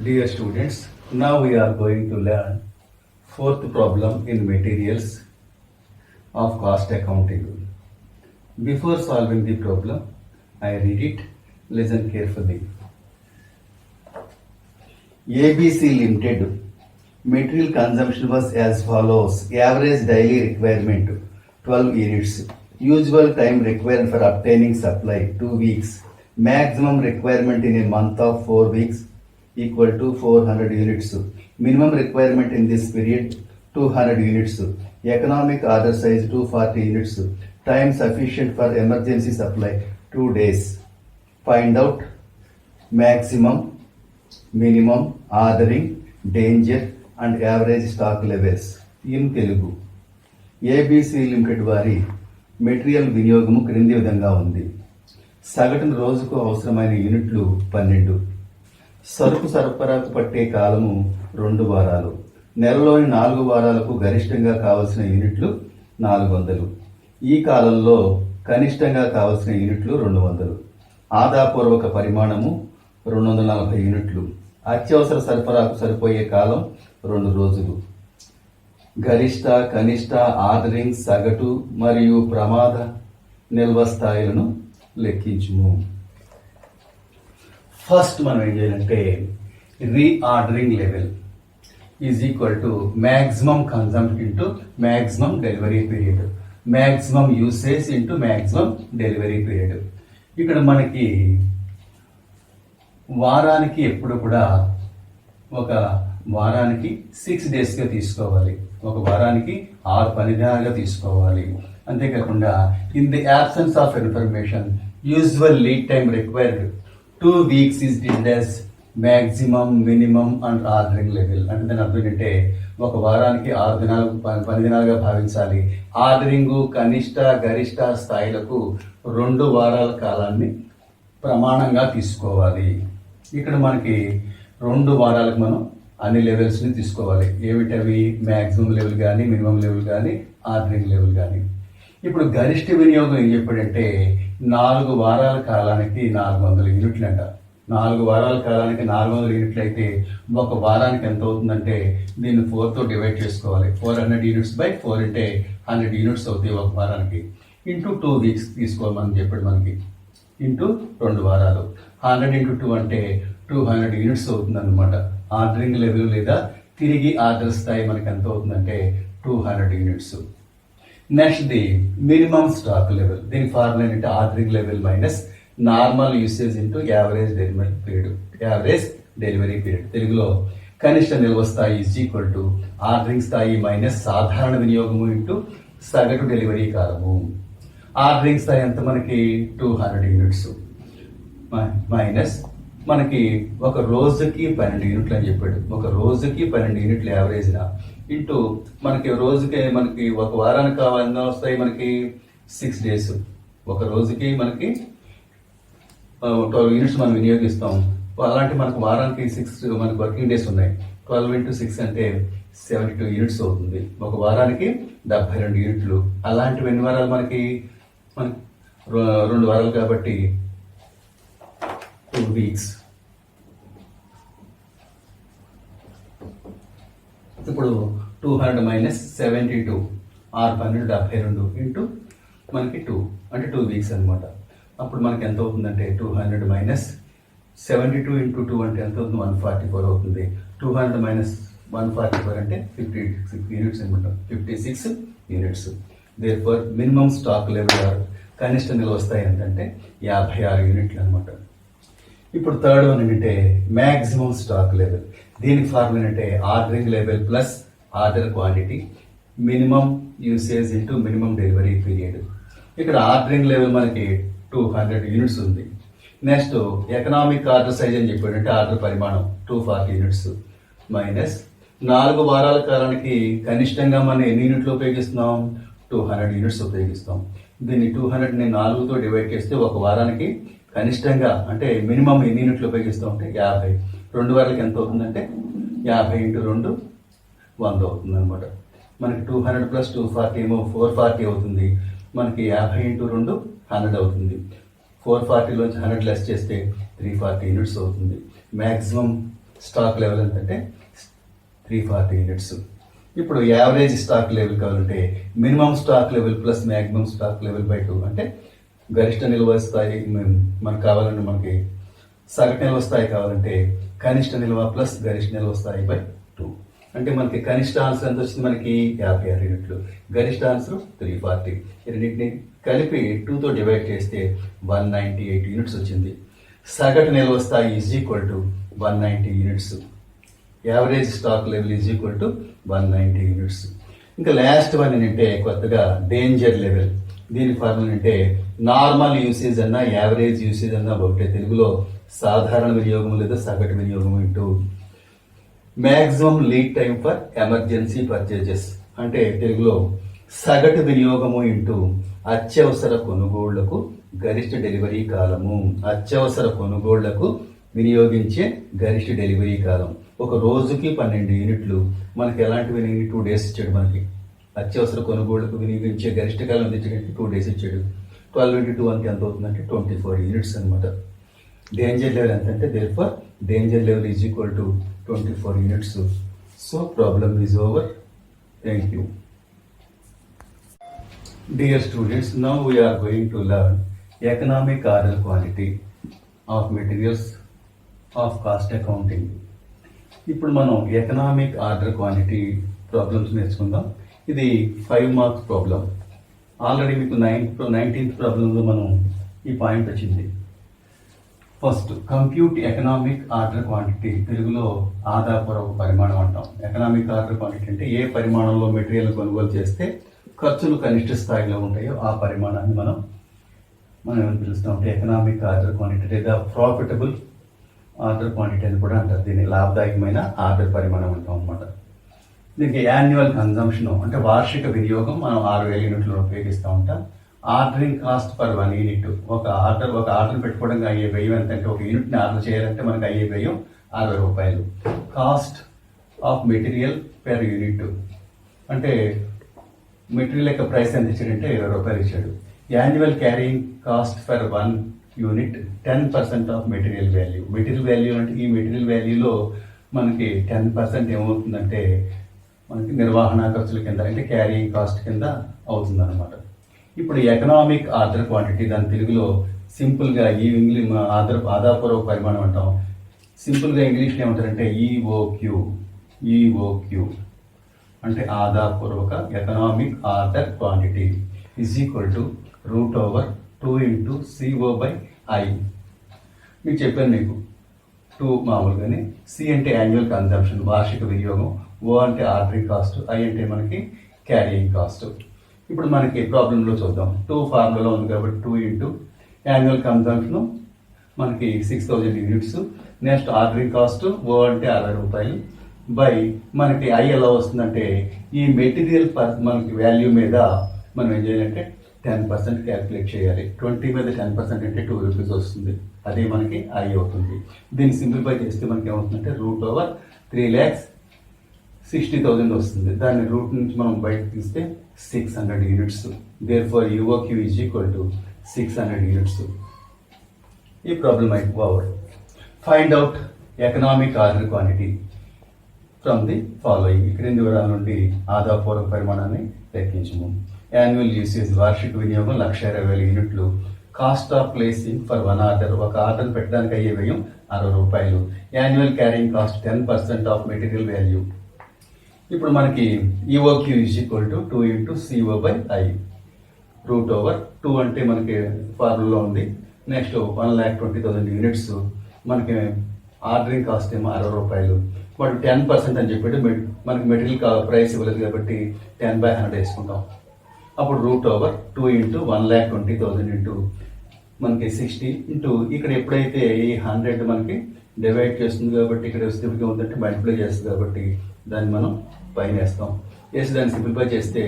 Dear students, now we are going to learn fourth problem in materials of cost accounting. Before solving the problem, I read it, listen carefully. ABC Limited material consumption was as follows. Average daily requirement 12 units. Usual time required for obtaining supply 2 weeks. Maximum requirement in a month of 4 weeks equal to 400 units. Minimum requirement in this period 200 units. Economic order size 240 units. Time sufficient for emergency supply 2 days. Find out maximum, minimum, ordering, danger and average stock levels. In Telugu, ABC limited వారి material వినియోగము క్రింది విధంగా ఉంది. సగటున రోజుకు అవసరమైన యూనిట్లు 12. సరుకు సరఫరాకు పట్టే కాలము 2 వారాలు. నెలలోని 4 వారాలకు గరిష్టంగా కావలసిన యూనిట్లు 400. ఈ కాలంలో కనిష్టంగా కావలసిన యూనిట్లు 200. ఆదాపూర్వక పరిమాణము 240 యూనిట్లు. అత్యవసర సరఫరాకు సరిపోయే కాలం 2 రోజులు. గరిష్ట, కనిష్ట, ఆర్డరింగ్, సగటు మరియు ప్రమాద నిల్వ స్థాయిలను లెక్కించుము. ఫస్ట్ మనం ఏం చేయాలంటే reordering level is equal to maximum consumption into maximum delivery period, maximum usage into maximum delivery period. ఇక్కడ మనకి వారానికి ఎప్పుడు కూడా ఒక వారానికి 6 డేస్గా తీసుకోవాలి, ఒక వారానికి 6 పని దినాలుగా తీసుకోవాలి. అంతేకాకుండా in the absence of information usual lead time required 2 weeks is did as maximum, minimum and ordering level. అంటే దాని అర్థం ఏంటంటే ఒక వారానికి 6 దినాలు పని దినాలుగా భావించాలి. ఆర్డరింగు కనిష్ట, గరిష్ట స్థాయిలకు 2 వారాల కాలాన్ని ప్రమాణంగా తీసుకోవాలి. ఇక్కడ మనకి 2 వారాలకు మనం అన్ని లెవెల్స్ని తీసుకోవాలి. ఏమిటవి? మ్యాక్సిమం లెవెల్ కానీ, మినిమం లెవెల్ కానీ, ఆర్డరింగ్ లెవెల్ కానీ. ఇప్పుడు గరిష్ట వినియోగం ఏం చెప్పాడంటే 4 వారాల కాలానికి 400 యూనిట్లు అంట. 4 వారాల కాలానికి 400 యూనిట్లు అయితే ఒక వారానికి ఎంత అవుతుందంటే దీన్ని 4తో డివైడ్ చేసుకోవాలి. 400 యూనిట్స్ బై 4 అంటే 100 యూనిట్స్ అవుతాయి ఒక వారానికి. ఇంటూ 2 వీక్స్ తీసుకోమని చెప్పాడు మనకి. ఇంటూ 2 వారాలు. 100 ఇంటూ 2 అంటే 200 యూనిట్స్ అవుతుంది అనమాట. ఆర్డరింగ్ లెవెల్ లేదా తిరిగి ఆర్డర్ స్థాయి మనకి ఎంత అవుతుందంటే 200 units. Next the minimum stock level. దీని ఫార్ములా ఏంటంటే ordering level minus normal usage into average delivery period. Average delivery period తెలుగులో కనిష్ట నిల్వ స్థాయి ఈజ్ ఈక్వల్ టు ఆర్డరింగ్ స్థాయి మైనస్ సాధారణ వినియోగము ఇంటూ సగటు డెలివరీ కాలము. ఆర్డరింగ్ స్థాయి ఎంత మనకి 200 యూనిట్స్ మైనస్ మనకి ఒక రోజుకి 12 యూనిట్లు అని చెప్పాడు. ఒక రోజుకి 12 యూనిట్లు యావరేజ్గా ఇంటూ మనకి రోజుకి మనకి ఒక వారానికి కావాలన్నా వస్తాయి మనకి 6 డేస్. ఒక రోజుకి మనకి 12 యూనిట్స్ మనం వినియోగిస్తాం. అలాంటి మనకు వారానికి 6 మనకి వర్కింగ్ డేస్ ఉన్నాయి. 12 ఇంటూ 6 అంటే 72 యూనిట్స్ అవుతుంది. ఒక వారానికి 72 యూనిట్లు. అలాంటివి ఎన్ని వారాలు మనకి 2 వారాలు కాబట్టి 2 వీక్స్. ఇప్పుడు 200 మైనస్ 72 6/12 ఇంటూ మనకి 2 అంటే 2 వీక్స్ అనమాట. అప్పుడు మనకి ఎంత అవుతుందంటే 200 మైనస్ 72 ఇంటూ 2 అంటే ఎంత అవుతుంది? 144 అవుతుంది. 200 మైనస్ 144 అంటే 56 యూనిట్స్ అనమాట. 56 units. Therefore minimum stock level కనిష్ట నిల్వ వస్తాయి ఏంటంటే 56 యూనిట్లు అనమాట. ఇప్పుడు థర్డ్ వన్ ఏంటంటే మ్యాక్సిమం స్టాక్ లెవెల్. దీనికి ఫార్ములా ఏంటంటే ordering level plus order quantity minimum usage into minimum delivery period. ఇక్కడ ఆర్డరింగ్ లెవెల్ మనకి 200 యూనిట్స్ ఉంది. నెక్స్ట్ ఎకనామిక్ ఆర్డర్ సైజ్ అని చెప్పాడంటే ఆర్డర్ పరిమాణం 240 యూనిట్స్ మైనస్ 4 వారాల కాలానికి కనిష్టంగా మనం ఎన్ని యూనిట్లు ఉపయోగిస్తున్నాం? 200 యూనిట్స్ ఉపయోగిస్తాం. దీన్ని 200ని 4తో డివైడ్ చేస్తే ఒక వారానికి కనిష్టంగా అంటే మినిమం ఎన్ని యూనిట్లు ఉపయోగిస్తాం అంటే 50. 2 వారాలకి ఎంత అవుతుందంటే 50 ఇంటూ 2 100 అవుతుంది అనమాట. మనకి 200 ప్లస్ 240 ఏమో 440 అవుతుంది. మనకి 50 ఇంటూ 2 100 అవుతుంది. 440లోంచి 100 లెస్ చేస్తే 340 యూనిట్స్ అవుతుంది. మ్యాక్సిమం స్టాక్ లెవెల్ ఎంతంటే 340 యూనిట్స్. ఇప్పుడు యావరేజ్ స్టాక్ లెవెల్ కావాలంటే minimum stock level plus maximum stock level by 2, అంటే గరిష్ట నిల్వ స్థాయి మనకు కావాలంటే మనకి సగటు నిల్వ స్థాయి కావాలంటే కనిష్ట నిల్వ ప్లస్ గరిష్ట నిల్వ స్థాయి బై 2. అంటే మనకి కనిష్ట ఆన్సర్ ఎంత వచ్చింది, మనకి 56 యూనిట్లు, గరిష్ట ఆన్సర్ 340. రెండింటిని కలిపి 2తో డివైడ్ చేస్తే 198 యూనిట్స్ వచ్చింది. సగటు నిల్వ స్థాయి is equal to 190 units. Average stock level is equal to 190 units. ఇంకా లాస్ట్ వన్ ఏంటంటే కొత్తగా డేంజర్ లెవెల్. దీని ఫార్ములా అంటే నార్మల్ యూసేజ్ అన్నా యావరేజ్ యూసేజ్ అన్నా ఒకటే, తెలుగులో సాధారణ వినియోగం లేదా సగటు వినియోగం into maximum lead time for emergency purchases, అంటే తెలుగులో సగటు వినియోగము ఇంటూ అత్యవసర కొనుగోళ్లకు గరిష్ట డెలివరీ కాలము. అత్యవసర కొనుగోళ్లకు వినియోగించే గరిష్ట డెలివరీ కాలం. ఒక రోజుకి 12 యూనిట్లు, మనకి ఎలాంటివి 2 డేస్ ఇచ్చాడు. మనకి అత్యవసర కొనుగోళ్లకు వినియోగించే గరిష్ట కాలం అందించడానికి 2 డేస్ ఇచ్చాడు. 12 into 2 అంటే ఎంత అవుతుందంటే 24 యూనిట్స్ అనమాట. డేంజర్ లెవెల్ ఎంత అంటే therefore danger level is equal to 24 units. So problem is over. Thank you. Dear students, now we are going to learn economic order quantity of materials of cost accounting. ఇప్పుడు మనం economic order quantity problems నేర్చుకుందాం. ఇది 5 marks problem. Already మీకు 19th ప్రాబ్లంలో మనం ఈ point వచ్చింది. First compute economic order quantity, తెలుగులో ఆదాయపూర్వక పరిమాణం అంటాం. ఎకనామిక్ ఆర్డర్ క్వాంటిటీ అంటే ఏ పరిమాణంలో మెటీరియల్ కొనుగోలు చేస్తే ఖర్చులు కనిష్ట స్థాయిలో ఉంటాయో ఆ పరిమాణాన్ని మనం ఏమని పిలుస్తాం అంటే ఎకనామిక్ ఆర్డర్ క్వాంటిటీ లేదా ప్రాఫిటబుల్ ఆర్డర్ క్వాంటిటీ అని కూడా అంటారు. దీన్ని లాభదాయకమైన ఆర్డర్ పరిమాణం అంటాం అన్నమాట. దీనికి యాన్యువల్ కన్జంప్షన్ అంటే వార్షిక వినియోగం మనం 6000 యూనిట్లు ఉపయోగిస్తూ ఉంటాం. ఆర్డరింగ్ కాస్ట్ పర్ 1 యూనిట్, ఒక ఆర్డర్ పెట్టుకోవడానికి అయ్యే వ్యయం ఎంత అంటే ఒక యూనిట్ని ఆర్డర్ చేయాలంటే మనకి అయ్యే వ్యయం 60 రూపాయలు. Cost of material per unit అంటే మెటీరియల్ యొక్క ప్రైస్ ఎంత ఇచ్చాడంటే 20 రూపాయలు ఇచ్చాడు. Annual carrying cost for 1 unit 10% of material value. Material value అంటే ఈ మెటీరియల్ వాల్యూలో మనకి 10% ఏమవుతుందంటే మనకి నిర్వహణ ఖర్చుల కింద అంటే క్యారింగ్ కాస్ట్ కింద అవుతుంది అనమాట. ఇప్పుడు ఎకనామిక్ ఆర్డర్ క్వాంటిటీ దాని తెలుగులో సింపుల్గా ఈ ఇంగ్లీష్ ఆదాయపూర్వక పరిమాణం అంటాం. సింపుల్గా ఇంగ్లీష్లో ఏమంటారంటే ఈఓక్యూ అంటే ఆదాయపూర్వక economic order quantity is equal to √2 into CO/I. మీకు చెప్పాను మీకు 2 మామూలుగానే. సి అంటే యాన్యువల్ కన్జంప్షన్ వార్షిక వినియోగం, ఓ అంటే ఆర్డరింగ్ కాస్ట్, ఐ అంటే మనకి క్యారియింగ్ కాస్ట్. ఇప్పుడు మనకి ప్రాబ్లంలో చూద్దాం. 2 ఫార్ములా ఉంది కాబట్టి 2 into యాన్యువల్ కన్జంప్షన్ మనకి 6000 యూనిట్స్, నెక్స్ట్ ఆర్డరింగ్ కాస్ట్ ఓ అంటే 60 రూపాయలు బై మనకి ఐ ఎలా వస్తుందంటే ఈ మెటీరియల్ మనకి వాల్యూ మీద మనం ఏం చేయాలంటే 10% క్యాల్కులేట్ చేయాలి. 20 మీద 10% అంటే 2 రూపీస్ వస్తుంది. అదే మనకి ఐ అవుతుంది. దీన్ని సింప్లిఫై చేస్తే మనకి ఏమవుతుందంటే √60,000 వస్తుంది. దాన్ని రూట్ నుంచి మనం బయటకు తీస్తే 600 units. Therefore EOQ is equal to 600 units. ఈ ప్రాబ్లం అయిపోవర్. Find out economic order quantity from the following. క్రింది వివరాల నుండి ఆదాయపూర్వక పరిమాణాన్ని లెక్కించము. యాన్యువల్ యూసేజ్ వార్షిక వినియోగం 1,20,000 యూనిట్లు. Cost of placing for 1 order ఒక ఆర్డర్ పెట్టడానికి అయ్యే వ్యయం 60 రూపాయలు. Annual carrying cost 10% of material value. ఇప్పుడు మనకి EOQ is equal to 2 into CO/I. √2 అంటే మనకి ఫార్ములా ఉంది. నెక్స్ట్ 1,20,000 యూనిట్స్, మనకి ఆర్డరింగ్ కాస్ట్ ఏమో 60 రూపాయలు. వాడు 10% అని చెప్పాడు. మనకి మెటీరియల్ ప్రైస్ ఇవ్వలేదు కాబట్టి 10/100 వేసుకుంటాం. అప్పుడు √2 into 1,20,000 ఇంటూ మనకి 60 ఇంటూ ఇక్కడ ఎప్పుడైతే ఈ 100 మనకి డివైడ్ చేస్తుంది కాబట్టి ఇక్కడ సింపుల్గా ఉందంటే మల్టిప్లై చేస్తుంది కాబట్టి దాన్ని మనం పైన వేస్తాం. వేసి దాన్ని సింప్లిఫై చేస్తే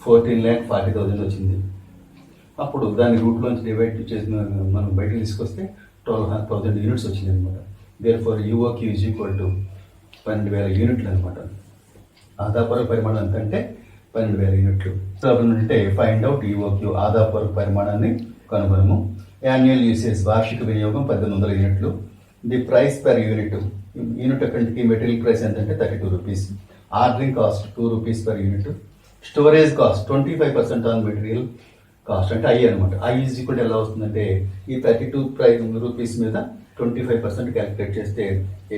14,40,000 వచ్చింది. అప్పుడు దాన్ని రూట్లోంచి డివైడ్ చేసి మనం బయటకు తీసుకొస్తే 12,000 యూనిట్స్ వచ్చింది అనమాట. Therefore EOQ is equal to 12,000 యూనిట్లు అనమాట. ఆదాయపూర్వక పరిమాణం ఎంత అంటే 12,000 యూనిట్లు. ప్రాబ్లం అంటే ఫైండ్ అవుట్ ఈఓక్యూ ఆదాయపూర్వక పరిమాణాన్ని కనుగొనము. యాన్యువల్ యూసేజ్ వార్షిక వినియోగం 1,800 యూనిట్లు. ది ప్రైస్ పర్ యూనిట్ ఒకటికి మెటీరియల్ ప్రైస్ ఎంతంటే 32 rupees. Ordering cost 2 rupees per unit. Storage cost 25% on material cost అంటే ఐ అనమాట. ఐ ఈజ్ ఈక్వల్ ఎలా వస్తుందంటే ఈ 32 రూపీస్ మీద 25% క్యాలిక్యులేట్ చేస్తే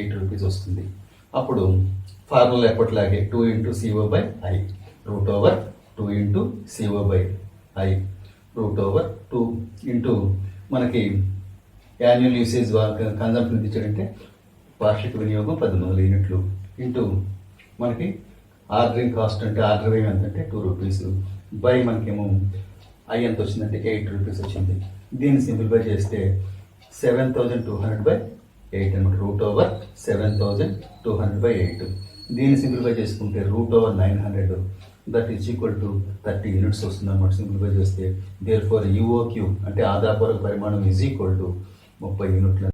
8 రూపీస్ వస్తుంది. అప్పుడు ఫార్ములా ఎప్పటిలాగే 2 into C O by I root over 2 into C O by I root over 2 into మనకి యాన్యువల్ యూసేజ్ కన్జంప్షన్ ఎంత ఇచ్చాడంటే వార్షిక వినియోగం 10,000 యూనిట్లు ఇంటూ మనకి ఆర్డరింగ్ కాస్ట్ అంటే ఆర్డర్ వ్యయం ఎంత అంటే 2 రూపీస్ బై మనకేమో ఐ ఎంత వచ్చిందంటే 8 రూపీస్ వచ్చింది. దీన్ని సింప్లిఫై చేస్తే 7,200 బై 8 అనమాట. Root over 7,200 by 8. దీన్ని సింప్లిఫై చేసుకుంటే root over 900 that is equal to 30 units వస్తుంది అనమాట. సింప్లిఫై చేస్తే దేర్ ఫర్ యూఓక్యూ అంటే ఆదాయపూర్వక పరిమాణం ఈజ్ ఈక్వల్ టు 30 యూనిట్లు.